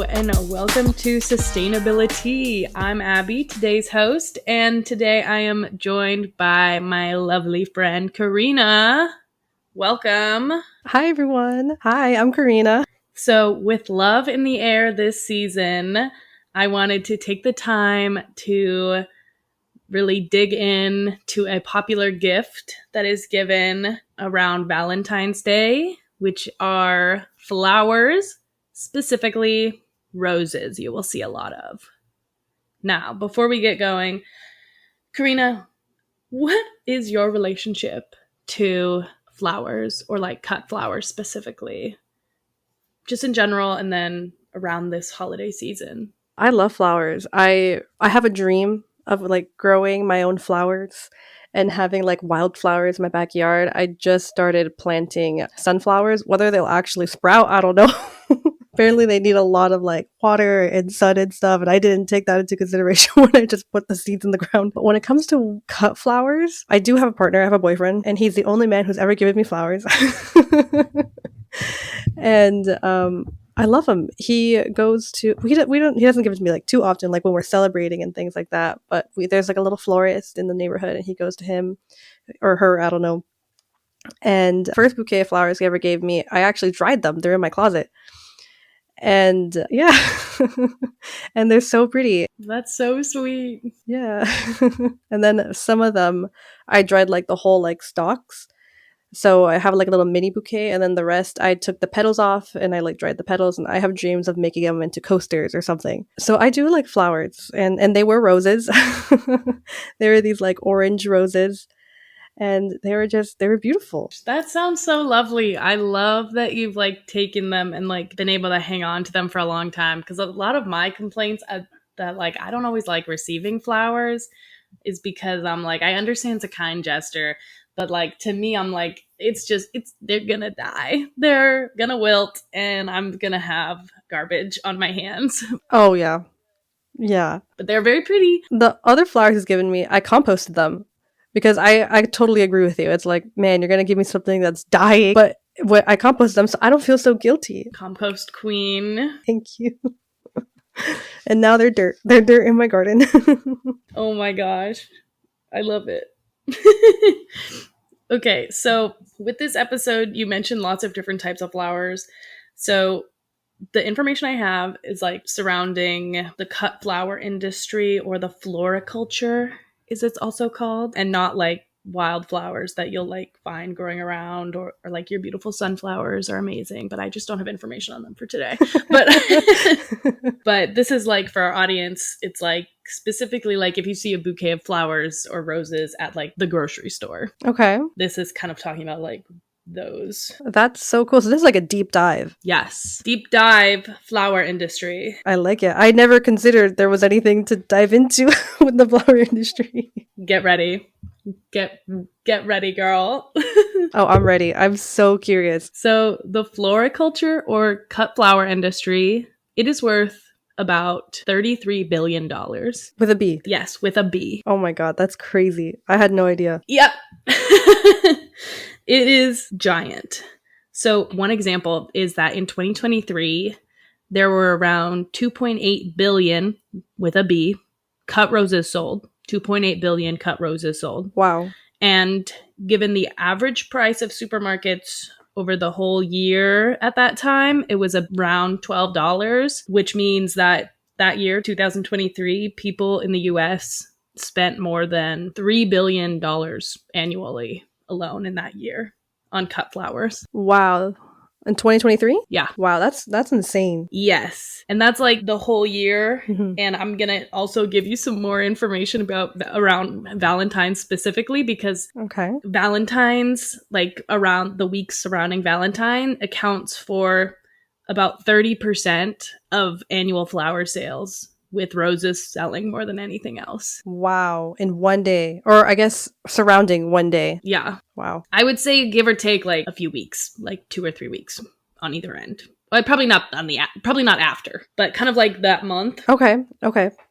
and welcome to Sustainability. I'm Abby, today's host, and today I am joined by my lovely friend Karina. Welcome. Hi everyone. Hi, I'm Karina. So with love in the air this season, I wanted to take the time to really dig in to a popular gift that is given around Valentine's Day, which are flowers, specifically roses you will see a lot of. Now, before we get going, Karina, what is your relationship to flowers, or like cut flowers specifically? Just in general, and then around this holiday season. I love flowers. I have a dream of like growing my own flowers and having like wildflowers in my backyard. I just started planting sunflowers. Whether they'll actually sprout, I don't know. Apparently they need a lot of like water and sun and stuff, and I didn't take that into consideration when I just put the seeds in the ground. But when it comes to cut flowers, I do have a partner. I have a boyfriend, and he's the only man who's ever given me flowers. And I love him. He goes to he doesn't give it to me like too often, like when we're celebrating and things like that. But there's like a little florist in the neighborhood, and he goes to him or her, I don't know. And first bouquet of flowers he ever gave me, I actually dried them. They're in my closet. And yeah, and they're so pretty. That's so sweet. Yeah. And then some of them I dried like the whole like stalks. So I have like a little mini bouquet, and then the rest I took the petals off and I like dried the petals, and I have dreams of making them into coasters or something. So I do like flowers, and they were roses. They were these like orange roses, and they were beautiful. That sounds so lovely. I love that you've like taken them and like been able to hang on to them for a long time, because a lot of my complaints that like I don't always like receiving flowers is because I'm like, I understand it's a kind gesture, but like to me I'm like, they're gonna die, they're gonna wilt, and I'm gonna have garbage on my hands. Oh yeah. But they're very pretty. The other flowers he's given me, I composted them. Because I totally agree with you. It's like, man, you're gonna give me something that's dying, but I compost them, so I don't feel so guilty. Compost queen. Thank you. And now they're dirt. They're dirt in my garden. Oh my gosh, I love it. Okay, so with this episode, you mentioned lots of different types of flowers. So the information I have is like surrounding the cut flower industry, or the floriculture, is it's also called, and not like wildflowers that you'll like find growing around, or like your beautiful sunflowers are amazing, but I just don't have information on them for today. But but this is like for our audience, it's like specifically like if you see a bouquet of flowers or roses at like the grocery store. Okay. This is kind of talking about like those. That's so cool. So this is like a deep dive. Yes. Deep dive flower industry. I like it. I never considered there was anything to dive into with the flower industry. Get ready. Get ready, girl. Oh, I'm ready. I'm so curious. So the floriculture, or cut flower industry, it is worth about $33 billion. With a B? Yes, with a B. Oh my god, that's crazy. I had no idea. Yep. It is giant. So one example is that in 2023, there were around 2.8 billion, with a B, cut roses sold. 2.8 billion cut roses sold. Wow. And given the average price of supermarkets over the whole year at that time, it was around $12, which means that year, 2023, people in the US spent more than $3 billion annually alone in that year on cut flowers. Wow. In 2023? Yeah. Wow, that's insane. Yes. And that's like the whole year. Mm-hmm. And I'm going to also give you some more information around Valentine's specifically, because Valentine's, like around the week surrounding Valentine, accounts for about 30% of annual flower sales, with roses selling more than anything else. Wow. In one day. Or I guess surrounding one day. Yeah. Wow. I would say give or take like a few weeks, like 2 or 3 weeks on either end. Well, probably not after, but kind of like that month. Okay.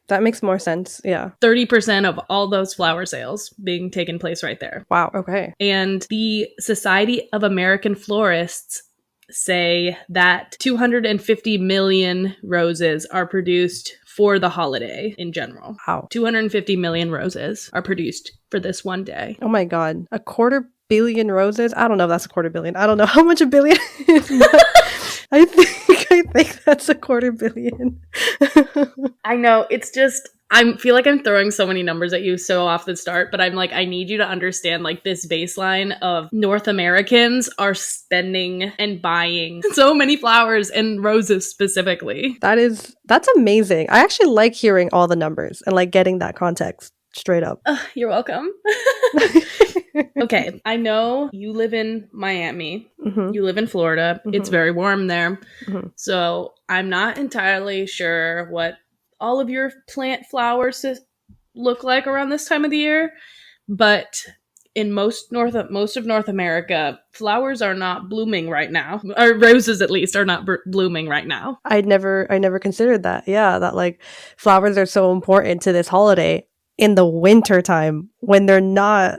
That makes more sense. Yeah. 30% of all those flower sales being taken place right there. Wow. Okay. And the Society of American Florists say that 250 million roses are produced for the holiday in general. Wow. 250 million roses are produced for this one day. Oh my God. 250 million roses? I don't know if that's 250 million. I don't know how much a billion is, but I think that's 250 million. I know, it's just, I feel like I'm throwing so many numbers at you so off the start, but I'm like, I need you to understand like this baseline of North Americans are spending and buying so many flowers and roses specifically. That's amazing. I actually like hearing all the numbers and like getting that context straight up. You're welcome. Okay, I know you live in Miami. Mhm. You live in Florida. It's Mhm. very warm there. Mhm. So I'm not entirely sure what all of your plant flowers look like around this time of the year, but in most of North America, flowers are not blooming right now. Or roses, at least, are not blooming right now. I never considered that. Yeah, that like flowers are so important to this holiday in the winter time when they're not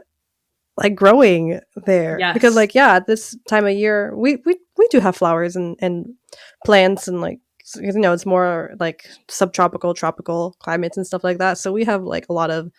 like growing there. Because Yes. like yeah, at this time of year we do have flowers and plants and like it's more like subtropical, tropical climates and stuff like that. So we have like a lot of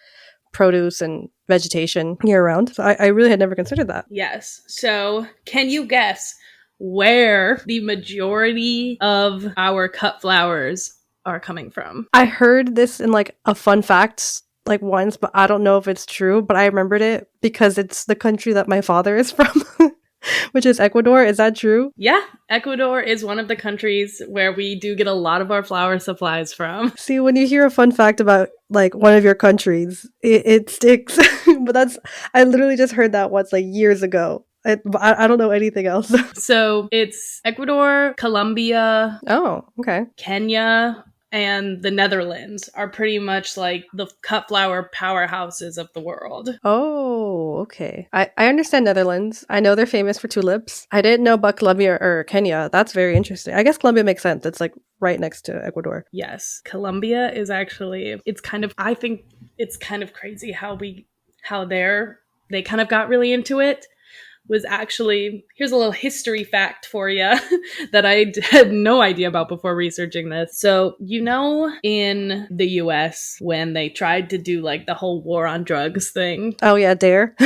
produce and vegetation year round. So I really had never considered that. Yes. So, can you guess where the majority of our cut flowers are coming from? I heard this in like a fun fact like once, but I don't know if it's true, but I remembered it because it's the country that my father is from, which is Ecuador. Is that true? Yeah, Ecuador is one of the countries where we do get a lot of our flower supplies from. See, when you hear a fun fact about like one of your countries, it sticks. But I literally just heard that once like years ago. I don't know anything else. So, it's Ecuador, Colombia, Oh, okay. Kenya, and the Netherlands are pretty much like the cut flower powerhouses of the world. Oh, okay. I understand Netherlands. I know they're famous for tulips. I didn't know about Colombia or Kenya. That's very interesting. I guess Colombia makes sense. It's like right next to Ecuador. Yes, Colombia is actually, it's kind of, I think it's kind of crazy how they kind of got really into it. Was actually, here's a little history fact for you that I had no idea about before researching this. So, in the US, when they tried to do like the whole war on drugs thing, Oh yeah, dare.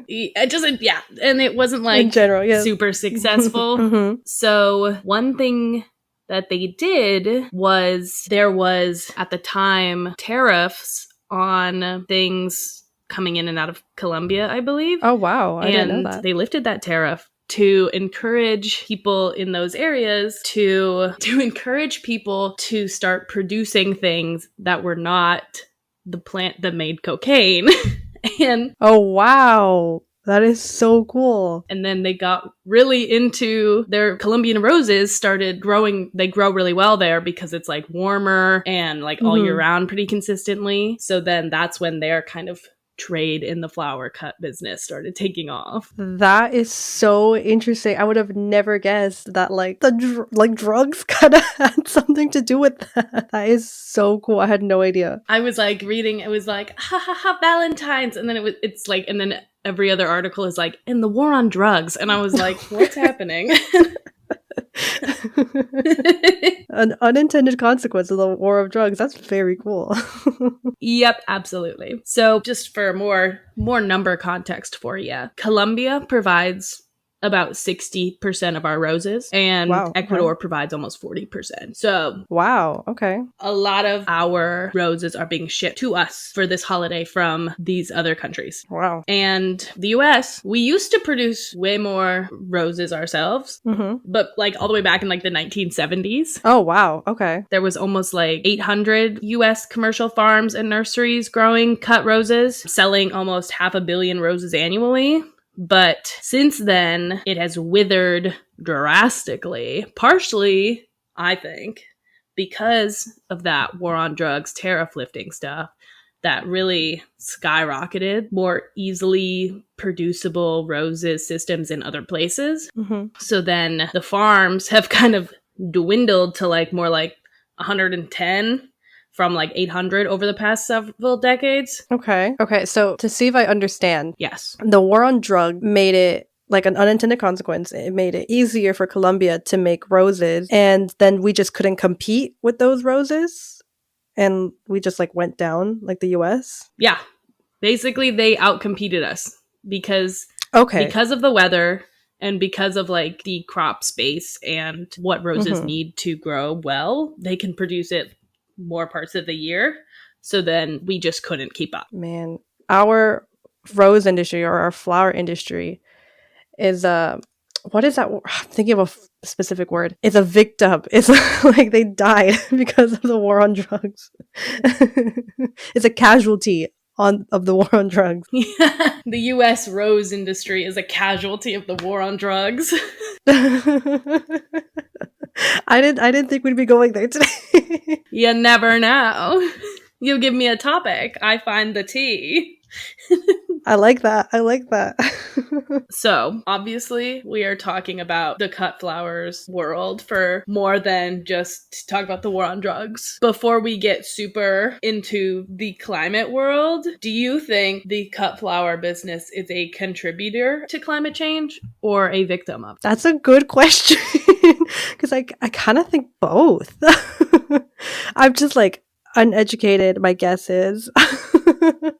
it just, yeah, and it wasn't like In general, yeah. super successful. Mhm. So, one thing that they did was there was at the time tariffs on things coming in and out of Colombia, I believe. Oh wow, I didn't know And that. they lifted that tariff to encourage people in those areas to encourage people to start producing things that were not the plant that made cocaine. and Oh wow. That is so cool. and then they got really into their Colombian roses started growing. They grow really well there because it's like warmer and like all year Mhm. round pretty consistently. So then that's when their kind of trade in the flower cut business started taking off. That is so interesting. I would have never guessed that like like drugs kind of had something to do with that. That is so cool. I had no idea. I was like reading, it was like, ha ha ha, Valentine's. And then it's like, and then every other article is like, and the war on drugs. And I was like, what's happening? An unintended consequence of the war of drugs. That's very cool. Yep, absolutely. So just for more number context for you, Colombia provides about 60% of our roses, and Wow, okay. Ecuador provides almost 40%. So Wow, okay. a lot of our roses are being shipped to us for this holiday from these other countries. Wow. And the US, we used to produce way more roses ourselves, Mhm. but like all the way back in like the 1970s. Oh, wow. Okay. There was almost like 800 US commercial farms and nurseries growing cut roses, selling almost 500 million roses annually. But since then, it has withered drastically, partially, I think, because of that war on drugs, tariff lifting stuff that really skyrocketed more easily producible roses systems in other places. Mhm. So then the farms have kind of dwindled to like more like 110 from like 800 over the past several decades. Okay. Okay, so to see if I understand, Yes. the war on drug made it like an unintended consequence, it made it easier for Colombia to make roses, and then we just couldn't compete with those roses, and we just like went down like the US. Yeah. Basically, they outcompeted us because Okay. because of the weather and because of like the crop space and what roses Hmm. need to grow well, they can produce it more parts of the year. So then we just couldn't keep up. Man, our rose industry or our flower industry is what is that? I'm thinking of a specific word. It's a victim. It's like they died because of the war on drugs. It's a casualty on of the war on drugs. The US rose industry is a casualty of the war on drugs. I didn't think we'd be going there today. You never know. You give me a topic, I find the tea. I like that. I like that. So, obviously, we are talking about the cut flowers world for more than just talk about the war on drugs. Before we get super into the climate world, do you think the cut flower business is a contributor to climate change or a victim of it? That's a good question. Because I kind of think both. I'm just like uneducated, my guess is.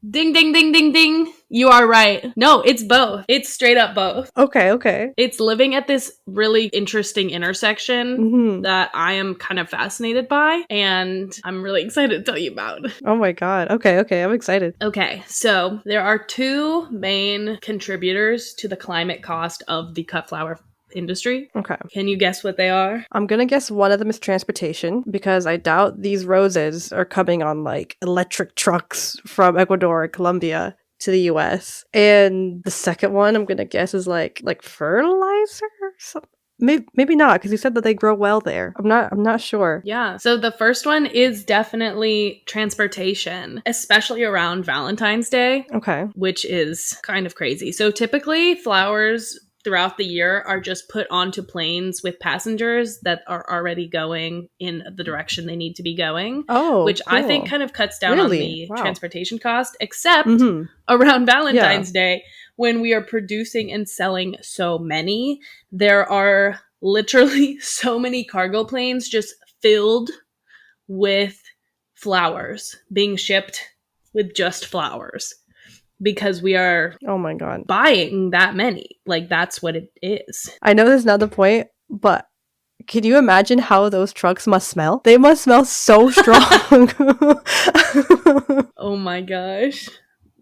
Ding, ding, ding, ding, ding. You are right. No, it's both. It's straight up both. Okay. It's living at this really interesting intersection Hmm. that I am kind of fascinated by, and I'm really excited to tell you about. Oh my god. Okay. I'm excited. Okay, so there are two main contributors to the climate cost of the cut flower industry. Okay. Can you guess what they are? I'm gonna guess one of them is transportation because I doubt these roses are coming on like electric trucks from Ecuador or Colombia to the US. And the second one I'm gonna guess is like fertilizer or something. Maybe not, because you said that they grow well there. I'm not sure. Yeah. So the first one is definitely transportation, especially around Valentine's Day, Okay. which is kind of crazy. So typically flowers throughout the year are just put onto planes with passengers that are already going in the direction they need to be going, Oh, which I think cool. kind of cuts down on Really? the Wow. transportation cost, except Mm-hmm. around Yeah. Valentine's Day when we are producing and selling so many. There are literally so many cargo planes just filled with flowers being shipped with just flowers because we are Oh my god. buying that many. Like, that's what it is. I know this is not the point, but can you imagine how those trucks must smell? They must smell so strong. Oh my gosh.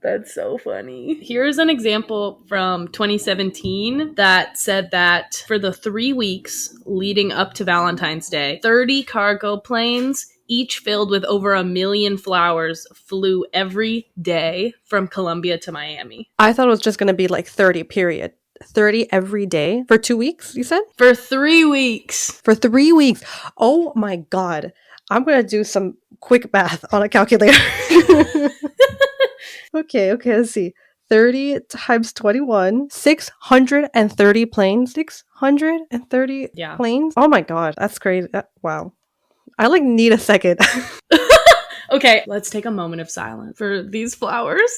That's so funny. Here's an example from 2017 that said that for the 3 weeks leading up to Valentine's Day, 30 cargo planes, each filled with over 1 million flowers, flew every day from Colombia to Miami. I thought it was just going to be like 30, period. 30 every day for 2 weeks, you said? For 3 weeks. For 3 weeks. Oh my god. I'm going to do some quick math on a calculator. Okay, let's see. 30 times 21, 630 planes. 630 Yeah. planes? Oh my god, that's crazy. Wow. I like need a second. Okay, let's take a moment of silence for these flowers.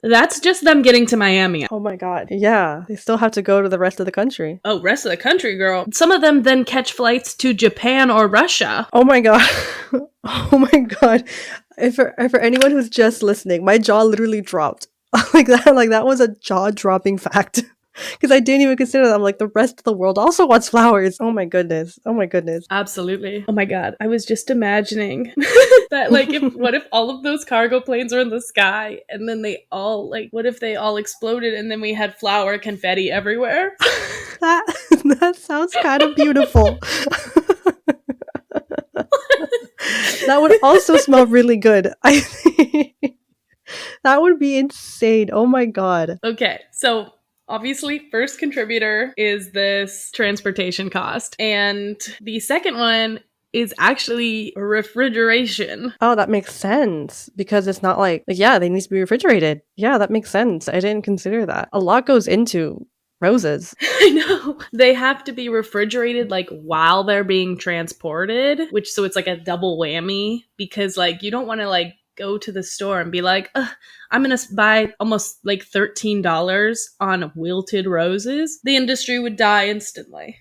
That's just them getting to Miami. Oh my god. Yeah, they still have to go to the rest of the country. Oh, rest of the country, girl. Some of them then catch flights to Japan or Russia. Oh my god. Oh my god. For anyone who's just listening, my jaw literally dropped. Like that was a jaw-dropping fact. Because I didn't even consider that. I'm like, the rest of the world also wants flowers. Oh my goodness. Absolutely. Oh my god. I was just imagining that, like, what if all of those cargo planes are in the sky and then they all, like, what if they all exploded and then we had flower confetti everywhere? That sounds kind of beautiful. That would also smell really good. I think that would be insane. Oh my god. Okay, so obviously, first contributor is this transportation cost. And the second one is actually refrigeration. Oh, that makes sense. Because it's not like, yeah, they need to be refrigerated. Yeah, that makes sense. I didn't consider that. A lot goes into roses. I know. They have to be refrigerated like while they're being transported, which so it's like a double whammy because like you don't want to like go to the store and be like, I'm going to buy almost like $13 on wilted roses, the industry would die instantly.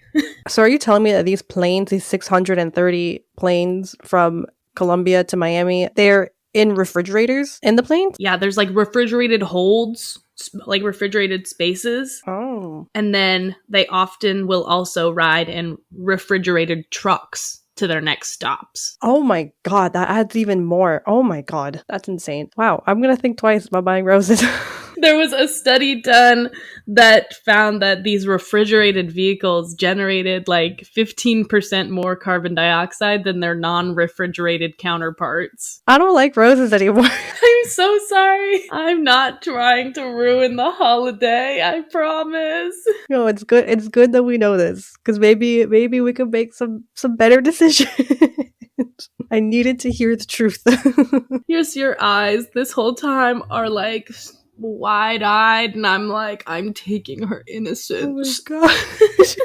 So are you telling me that these planes, these 630 planes from Colombia to Miami, they're in refrigerators in the planes? Yeah, there's like refrigerated holds, like refrigerated spaces. Oh. And then they often will also ride in refrigerated trucks to their next stops. Oh my god, that adds even more. Oh my god, that's insane. Wow, I'm gonna think twice about buying roses. There was a study done that found that these refrigerated vehicles generated like 15% more carbon dioxide than their non-refrigerated counterparts. I don't like roses anymore. I'm so sorry. I'm not trying to ruin the holiday, I promise. No, it's good. It's good that we know this, because maybe we could make some better decisions. I needed to hear the truth. Here's your eyes this whole time are like wide-eyed, and I'm like, I'm taking her innocence. Oh my gosh.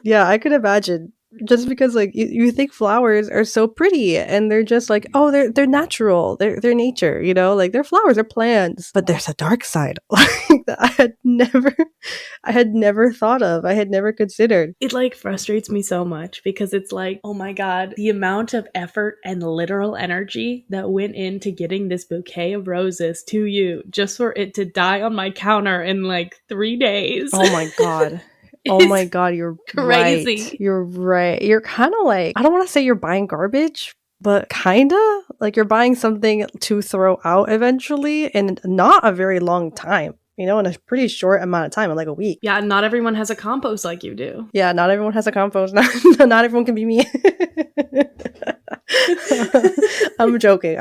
Yeah, I could imagine. Just because like you think flowers are so pretty and they're just like, oh, they're natural, they're nature, you know, like they're flowers, they're plants, but there's a dark side like that I had never thought of, I had never considered. It like frustrates me so much because it's like, oh my god, the amount of effort and literal energy that went into getting this bouquet of roses to you just for it to die on my counter in like 3 days. Oh my god. Oh my god, you're crazy. Right. You're right. You're kind of like, I don't want to say you're buying garbage, but kind of like you're buying something to throw out eventually in not a very long time, you know, in a pretty short amount of time, in like a week. Yeah, not everyone has a compost like you do. Yeah, not everyone has a compost. Not everyone can be me. I'm joking.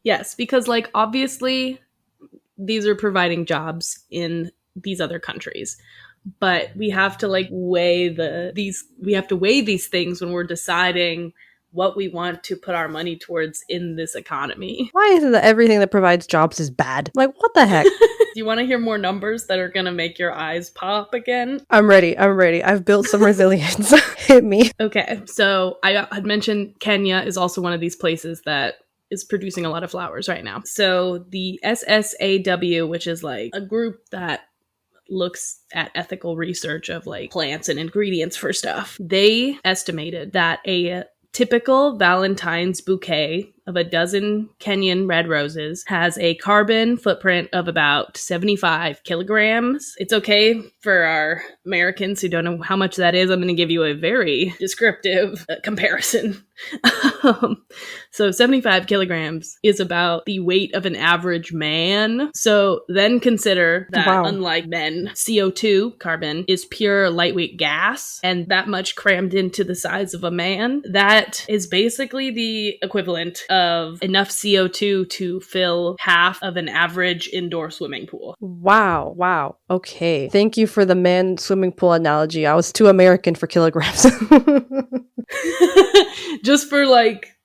Yes, because like obviously these are providing jobs in these other countries, but we have to like weigh these things when we're deciding what we want to put our money towards in this economy. Why is it that everything that provides jobs is bad? Like, what the heck? Do you want to hear more numbers that are gonna make your eyes pop again? I'm ready. I've built some resilience. Hit me. Okay, so I had mentioned Kenya is also one of these places that is producing a lot of flowers right now. So the SSAW, which is like a group that looks at ethical research of like plants and ingredients for stuff, they estimated that a typical Valentine's bouquet of a dozen Kenyan red roses has a carbon footprint of about 75 kilograms. It's okay for our Americans who don't know how much that is. I'm going to give you a very descriptive comparison. So 75 kilograms is about the weight of an average man. So then consider that unlike men, CO2, carbon, is pure lightweight gas, and that much crammed into the size of a man. That is basically the equivalent of enough CO2 to fill half of an average indoor swimming pool. Wow. Okay. Thank you for the man swimming pool analogy. I was too American for kilograms. Just for like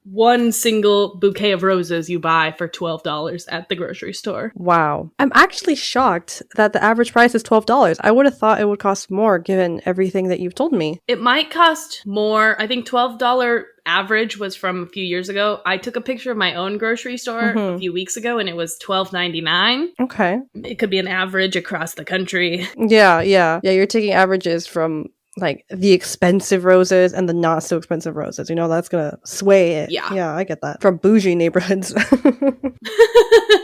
one single bouquet of roses you buy for $12 at the grocery store. Wow. I'm actually shocked that the average price is $12. I would have thought it would cost more given everything that you've told me. It might cost more. I think $12 average was from a few years ago. I took a picture of my own grocery store a few weeks ago and it was $12.99. Okay. It could be an average across the country. Yeah, you're taking averages from like the expensive roses and the not so expensive roses, you know, that's gonna sway it. Yeah, I get that. From bougie neighborhoods.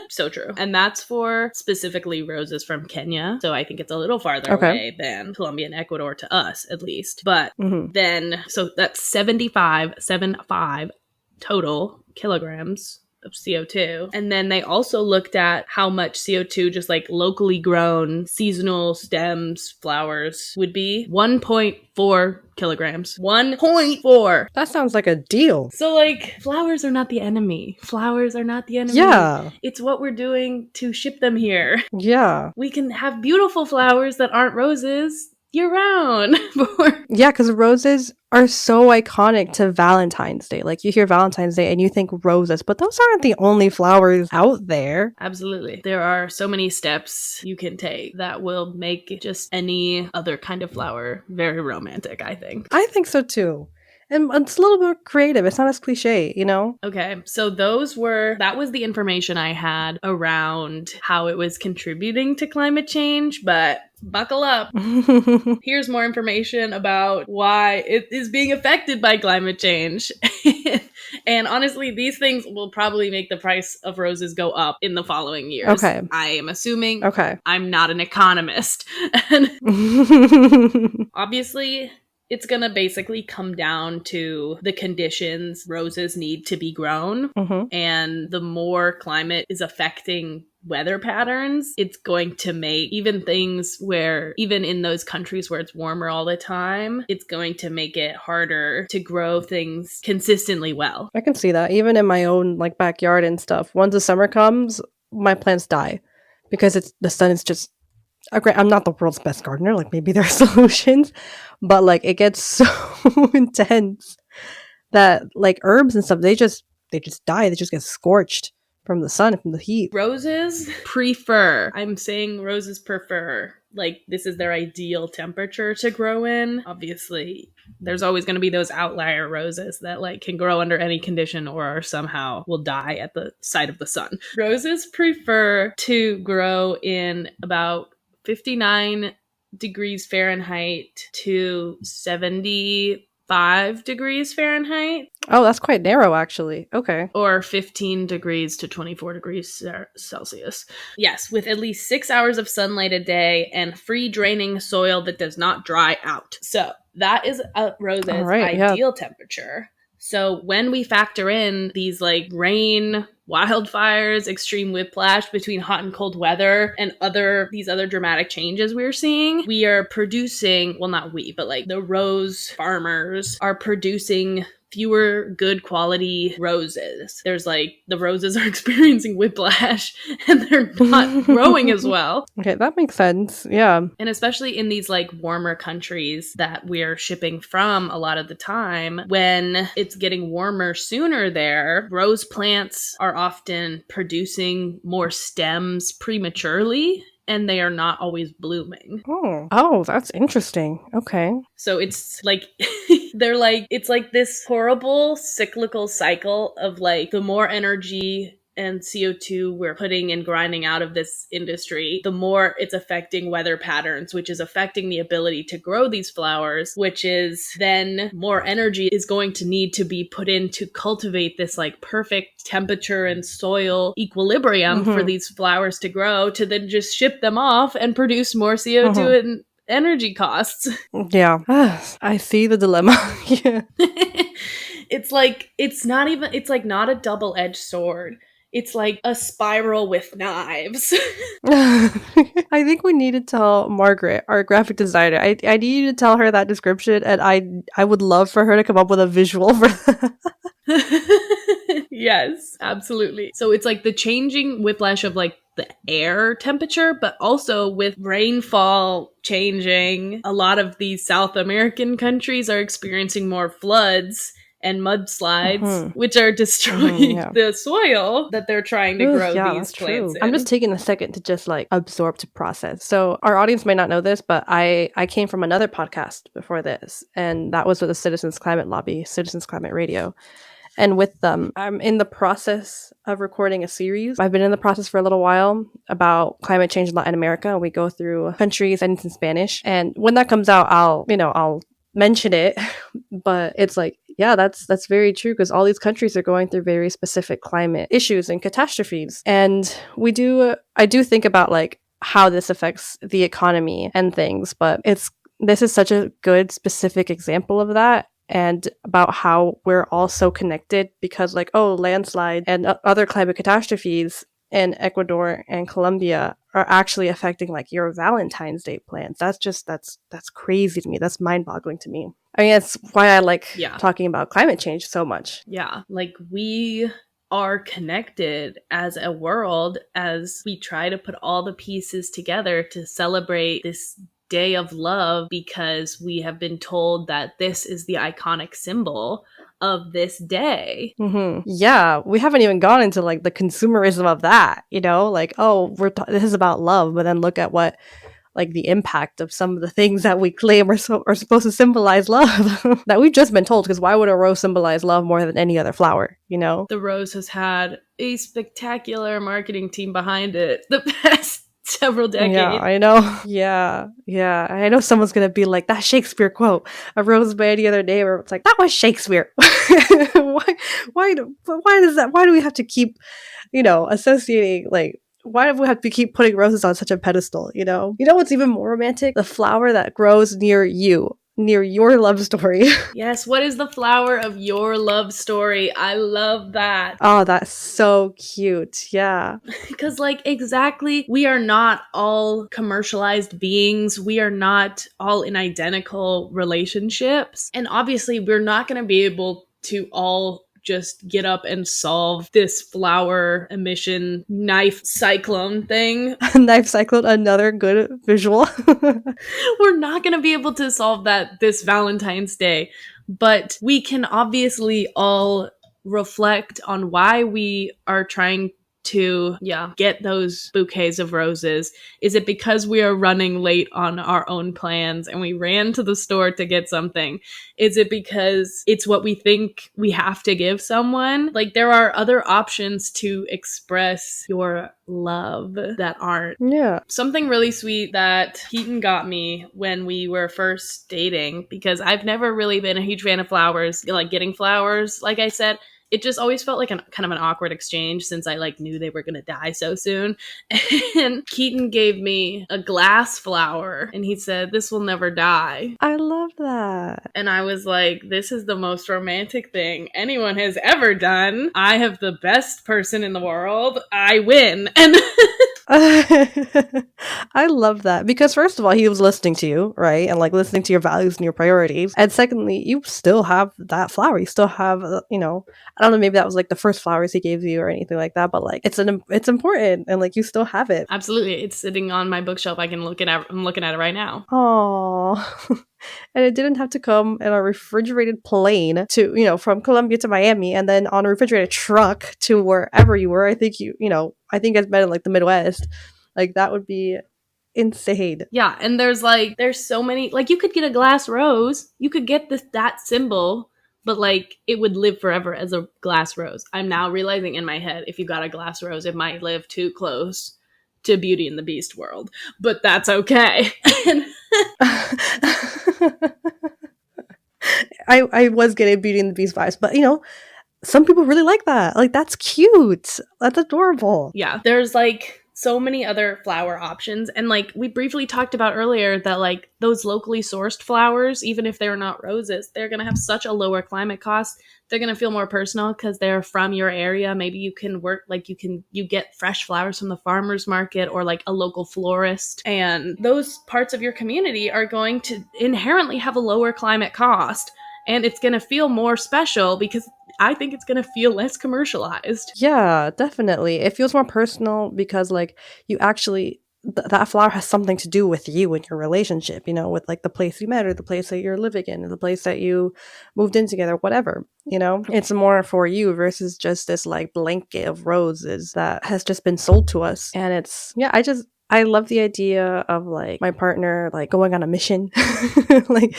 So true. And that's for specifically roses from Kenya. So I think it's a little farther away than Colombia and Ecuador, to us at least. But then, so that's 75 total kilograms of CO2. And then they also looked at how much CO2 just like locally grown seasonal stems, flowers would be. 1.4 kilograms. 1.4. That sounds like a deal. So like flowers are not the enemy. Flowers are not the enemy. Yeah. It's what we're doing to ship them here. Yeah. We can have beautiful flowers that aren't roses year round. Yeah, because roses are so iconic to Valentine's Day. Like, you hear Valentine's Day and you think roses, but those aren't the only flowers out there. Absolutely. There are so many steps you can take that will make just any other kind of flower very romantic, I think. I think so too. And it's a little bit creative. It's not as cliche, you know? Okay, so that was the information I had around how it was contributing to climate change, but buckle up. Here's more information about why it is being affected by climate change. And honestly, these things will probably make the price of roses go up in the following years. Okay. I am assuming. Okay. I'm not an economist. And obviously, it's going to basically come down to the conditions roses need to be grown. And the more climate is affecting weather patterns, it's going to make even things where, even in those countries where it's warmer all the time, it's going to make it harder to grow things consistently well. I can see that. Even in my own like backyard and stuff. Once the summer comes, my plants die because the sun is just. I'm not the world's best gardener. Like maybe there are solutions, but like it gets so intense that like herbs and stuff they just die. They just get scorched from the sun, from the heat. Roses prefer. I'm saying roses prefer. Like this is their ideal temperature to grow in. Obviously, there's always going to be those outlier roses that like can grow under any condition or somehow will die at the sight of the sun. Roses prefer to grow in about 59 degrees Fahrenheit to 75 degrees Fahrenheit. Oh, that's quite narrow, actually. Okay. Or 15 degrees to 24 degrees Celsius. Yes, with at least 6 hours of sunlight a day and free draining soil that does not dry out. So that is a rose's ideal temperature. So when we factor in these like rain, wildfires, extreme whiplash between hot and cold weather, and these other dramatic changes we're seeing, we are producing, well, not we, but like the rose farmers are producing fewer good quality roses. There's like the roses are experiencing whiplash and they're not growing as well. Okay, that makes sense. Yeah. And especially in these like warmer countries that we're shipping from a lot of the time, when it's getting warmer sooner there, rose plants are often producing more stems prematurely. And they are not always blooming. Oh, that's interesting. Okay. So it's like, it's like this horrible cyclical cycle of like the more energy and CO2 we're putting and grinding out of this industry, the more it's affecting weather patterns, which is affecting the ability to grow these flowers, which is then more energy is going to need to be put in to cultivate this like perfect temperature and soil equilibrium for these flowers to grow, to then just ship them off and produce more CO2 and energy costs. Yeah. I see the dilemma. Yeah. It's like, it's not a double-edged sword. It's like a spiral with knives. I think we need to tell Margaret, our graphic designer. I need you to tell her that description, and I would love for her to come up with a visual for that. Yes, absolutely. So it's like the changing whiplash of like the air temperature, but also with rainfall changing. A lot of these South American countries are experiencing more floods and mudslides, which are destroying the soil that they're trying to grow these plants in. I'm just taking a second to just like absorb to process. So our audience may not know this, but I came from another podcast before this, and that was with the Citizens Climate Lobby, Citizens Climate Radio. And with them, I'm in the process of recording a series. I've been in the process for a little while about climate change in Latin America. We go through countries and it's in Spanish. And when that comes out, I'll mention it. But it's like, yeah, that's very true, because all these countries are going through very specific climate issues and catastrophes. And I do think about like how this affects the economy and things, but this is such a good specific example of that. And about how we're all so connected, because like, landslide and other climate catastrophes in Ecuador and Colombia are actually affecting like your Valentine's Day plans. That's crazy to me. That's mind-boggling to me. I mean, that's why I like talking about climate change so much. Yeah, like we are connected as a world as we try to put all the pieces together to celebrate this day of love, because we have been told that this is the iconic symbol of this day. Yeah, we haven't even gone into like the consumerism of that, like, this is about love, but then look at what like the impact of some of the things that we claim are supposed to symbolize love that we've just been told. Because why would a rose symbolize love more than any other flower, you know? The rose has had a spectacular marketing team behind it the past several Yeah, decades. I know. Yeah. I know someone's gonna be like, that Shakespeare quote, a rose by any other name, or it's like, that was Shakespeare. Why does that? Why do we have to keep, associating, like, why do we have to keep putting roses on such a pedestal? You know what's even more romantic? The flower that grows near you, near your love story. Yes, what is the flower of your love story? I love that. Oh, that's so cute. Yeah. Because, like, exactly, we are not all commercialized beings. We are not all in identical relationships. And obviously, we're not going to be able to all just get up and solve this flower emission knife cyclone thing. Knife cyclone, another good visual. We're not going to be able to solve that this Valentine's Day, but we can obviously all reflect on why we are trying to get those bouquets of roses. Is it because we are running late on our own plans and we ran to the store to get something? Is it because it's what we think we have to give someone? Like, there are other options to express your love that aren't. Yeah. Something really sweet that Keaton got me when we were first dating, because I've never really been a huge fan of flowers, like getting flowers, like I said. It just always felt like kind of an awkward exchange since I like knew they were going to die so soon. And Keaton gave me a glass flower and he said, "This will never die." I love that. And I was like, this is the most romantic thing anyone has ever done. I have the best person in the world. I win. And I love that because first of all, he was listening to you, right? And like listening to your values and your priorities. And secondly, you still have that flower. You still have, I don't know, maybe that was like the first flowers he gave you or anything like that, but like it's important and like you still have it. Absolutely. It's sitting on my bookshelf. I'm looking at it right now. Oh. And it didn't have to come in a refrigerated plane to, from Colombia to Miami and then on a refrigerated truck to wherever you were. I think I think it's been in like the Midwest. Like that would be insane. Yeah, and there's so many, like, you could get a glass rose. You could get that symbol, but like it would live forever as a glass rose. I'm now realizing in my head, if you got a glass rose, it might live too close to Beauty and the Beast world, but that's okay. I was getting Beauty and the Beast vibes, but some people really like that. Like that's cute. That's adorable. Yeah, there's like so many other flower options, and like we briefly talked about earlier that like those locally sourced flowers, even if they're not roses, they're going to have such a lower climate cost. They're going to feel more personal because they're from your area. Maybe you can work, like you get fresh flowers from the farmer's market or like a local florist, and those parts of your community are going to inherently have a lower climate cost, and it's going to feel more special because I think it's going to feel less commercialized. Yeah, definitely. It feels more personal because like you actually that flower has something to do with you and your relationship, with like the place you met or the place that you're living in or the place that you moved in together, whatever, It's more for you versus just this like blanket of roses that has just been sold to us. And I love the idea of like my partner like going on a mission, like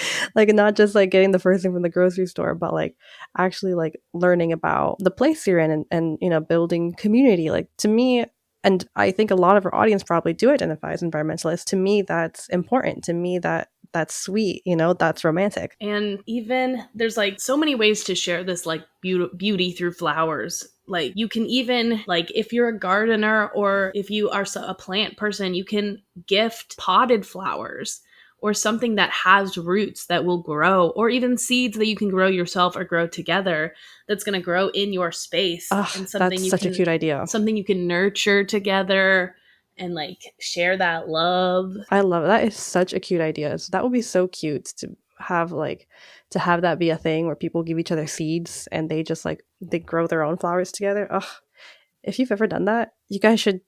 not just like getting the first thing from the grocery store, but like actually like learning about the place you're in and building community. Like to me, and I think a lot of our audience probably do identify as environmentalists. To me, that's important. To me, that's sweet. That's romantic. And even there's like so many ways to share this like beauty through flowers. Like you can even, like, if you're a gardener or if you are a plant person, you can gift potted flowers or something that has roots that will grow, or even seeds that you can grow yourself or grow together that's going to grow in your space. Ugh, And something that's such a cute idea. something you can nurture together and like share that love. I love it. That is such a cute idea. So that would be so cute to have that be a thing where people give each other seeds and they just like they grow their own flowers together. Ugh. If you've ever done that, you guys should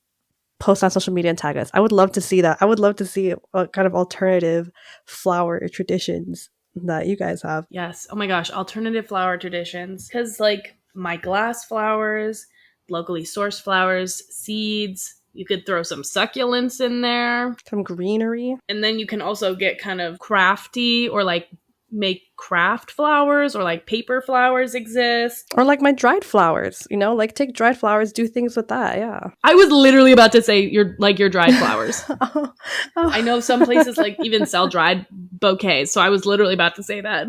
post on social media and tag us. I would love to see that. I would love to see what kind of alternative flower traditions that you guys have. Yes. Oh my gosh, alternative flower traditions. Because like my glass flowers, locally sourced flowers, seeds, You could throw some succulents in there. Some greenery. And then you can also get kind of crafty or like make craft flowers, or like paper flowers exist. Or like my dried flowers, you know, like take dried flowers, do things with that. Yeah. I was literally about to say your dried flowers. Oh. I know some places like even sell dried bouquets, so I was literally about to say that.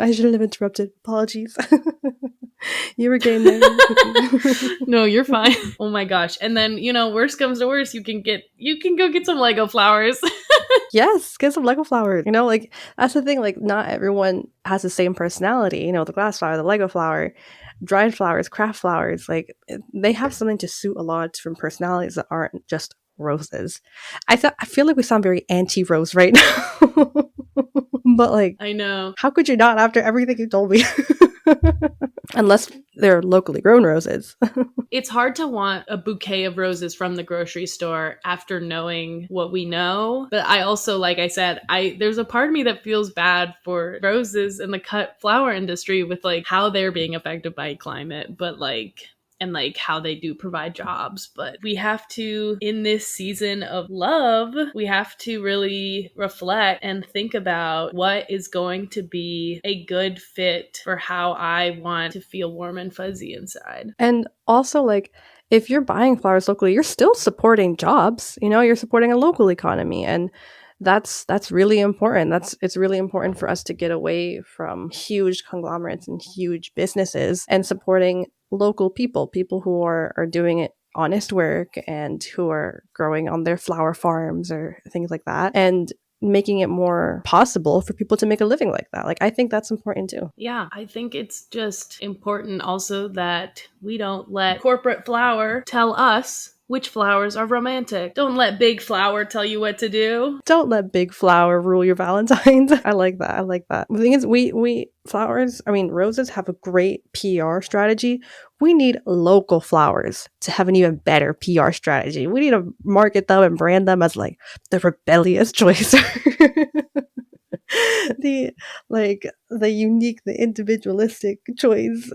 I shouldn't have interrupted. Apologies. You were getting there. No, you're fine. Oh my gosh. And then, worst comes to worst, you can go get some Lego flowers. Yes, get some Lego flowers. You know, like that's the thing, like not everyone has the same personality. You know, the glass flower, the Lego flower, dried flowers, craft flowers, like they have something to suit a lot of different personalities that aren't just roses. I feel like we sound very anti-rose right now. But like, I know. How could you not after everything you told me? Unless they're locally grown roses. It's hard to want a bouquet of roses from the grocery store after knowing what we know. But I also, like I said, there's a part of me that feels bad for roses in the cut flower industry with like how they're being affected by climate, and like how they do provide jobs. But we have to, in this season of love, we have to really reflect and think about what is going to be a good fit for how I want to feel warm and fuzzy inside. And also, like, if you're buying flowers locally, you're still supporting jobs. You know, you're supporting a local economy, and that's really important. It's really important for us to get away from huge conglomerates and huge businesses and supporting local people who are doing it honest work and who are growing on their flower farms or things like that, and making it more possible for people to make a living like that. Like, I think that's important too. Yeah, I think it's just important also that we don't let corporate flower tell us which flowers are romantic. Don't let big flower tell you what to do. Don't let big flower rule your Valentines. I like that. The thing is, roses have a great PR strategy. We need local flowers to have an even better PR strategy. We need to market them and brand them as like the rebellious choice. the unique, the individualistic choice.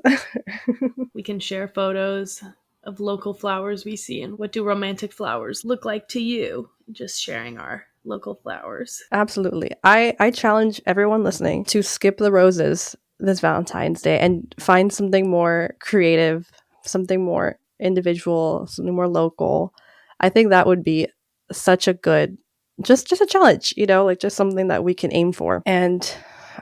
We can share photos of local flowers we see and what do romantic flowers look like to you. Just sharing our local flowers. Absolutely. I challenge everyone listening to skip the roses this Valentine's Day and find something more creative, something more individual, something more local. I think that would be such a good, just a challenge, you know, like just something that we can aim for. And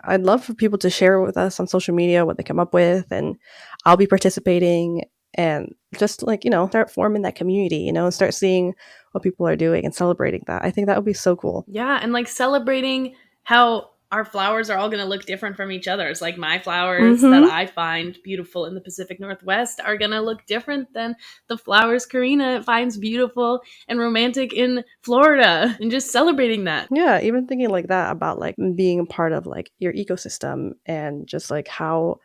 I'd love for people to share with us on social media what they come up with, and I'll be participating and just like, you know, start forming that community, you know, and start seeing what people are doing and celebrating that. I think that would be so cool. Yeah, and like celebrating how our flowers are all going to look different from each other. It's like my flowers that I find beautiful in the Pacific Northwest are going to look different than the flowers Karina finds beautiful and romantic in Florida, and just celebrating that. Yeah, even thinking like that about like being a part of like your ecosystem and just like how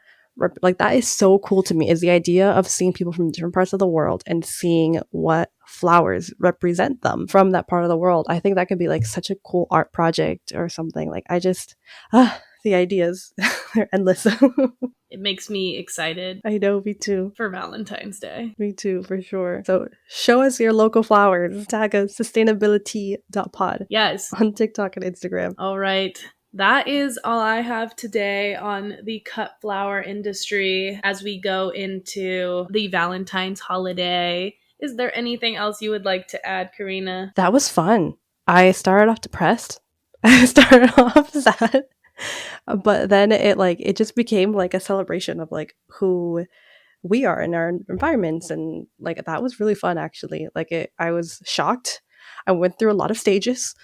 like that is so cool to me, is the idea of seeing people from different parts of the world and seeing what flowers represent them from that part of the world. I think that could be like such a cool art project or something. Like I just the ideas they're endless. It makes me excited. I know, me too. For Valentine's Day. Me too, for sure. So show us your local flowers. Tag us sustainability.pod. Yes. On TikTok and Instagram. All right. That is all I have today on the cut flower industry as we go into the Valentine's holiday. Is there anything else you would like to add, Karina? That was fun. I started off depressed. I started off sad. But then it just became like a celebration of like who we are in our environments, and like that was really fun actually. I was shocked. I went through a lot of stages.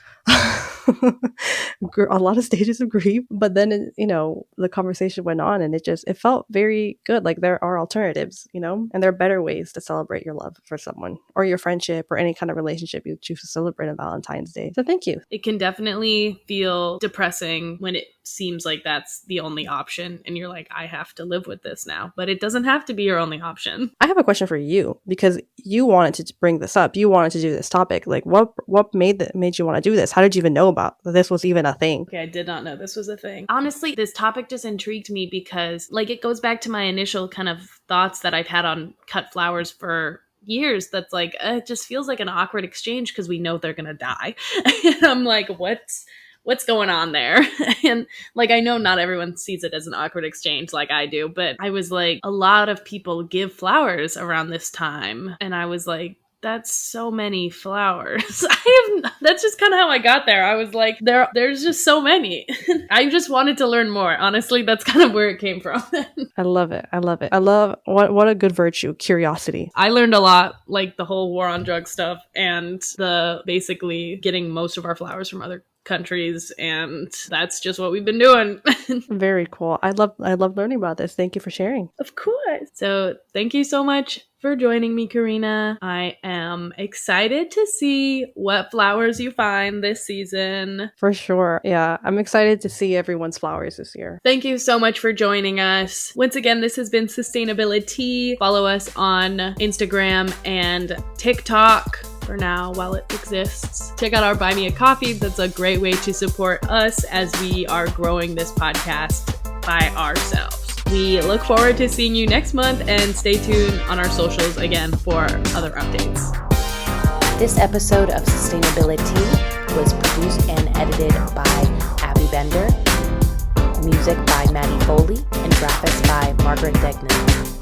A lot of stages of grief, but then the conversation went on, and it felt very good. Like there are alternatives, and there are better ways to celebrate your love for someone or your friendship or any kind of relationship you choose to celebrate on Valentine's Day. So thank you. It can definitely feel depressing when it seems like that's the only option and you're like, I have to live with this now, but it doesn't have to be your only option. I have a question for you, because you wanted to bring this up. You wanted to do this topic. Like what made you want to do this? How did you even know about this was even a thing? Okay, I did not know this was a thing. Honestly, this topic just intrigued me because like it goes back to my initial kind of thoughts that I've had on cut flowers for years that's like, it just feels like an awkward exchange because we know they're going to die. And I'm like, what's going on there? And like, I know not everyone sees it as an awkward exchange like I do, but I was like, a lot of people give flowers around this time. And I was like, that's so many flowers. That's just kind of how I got there. I was like, there's just so many. I just wanted to learn more. Honestly, that's kind of where it came from. I love it. I love it. I love what a good virtue, curiosity. I learned a lot, like the whole war on drugs stuff and the basically getting most of our flowers from other countries, and that's just what we've been doing. Very cool. I love learning about this. Thank you for sharing. Of course. So thank you so much for joining me, Karina. I am excited to see what flowers you find this season. For sure. Yeah, I'm excited to see everyone's flowers this year. Thank you so much for joining us. Once again, this has been Sustainability. Follow us on Instagram and TikTok for now while it exists. Check out our Buy Me a Coffee. That's a great way to support us as we are growing this podcast by ourselves. We look forward to seeing you next month, and stay tuned on our socials again for other updates. This episode of Sustainability was produced and edited by Abby Bender, music by Maddie Foley, and graphics by Margaret Degnan.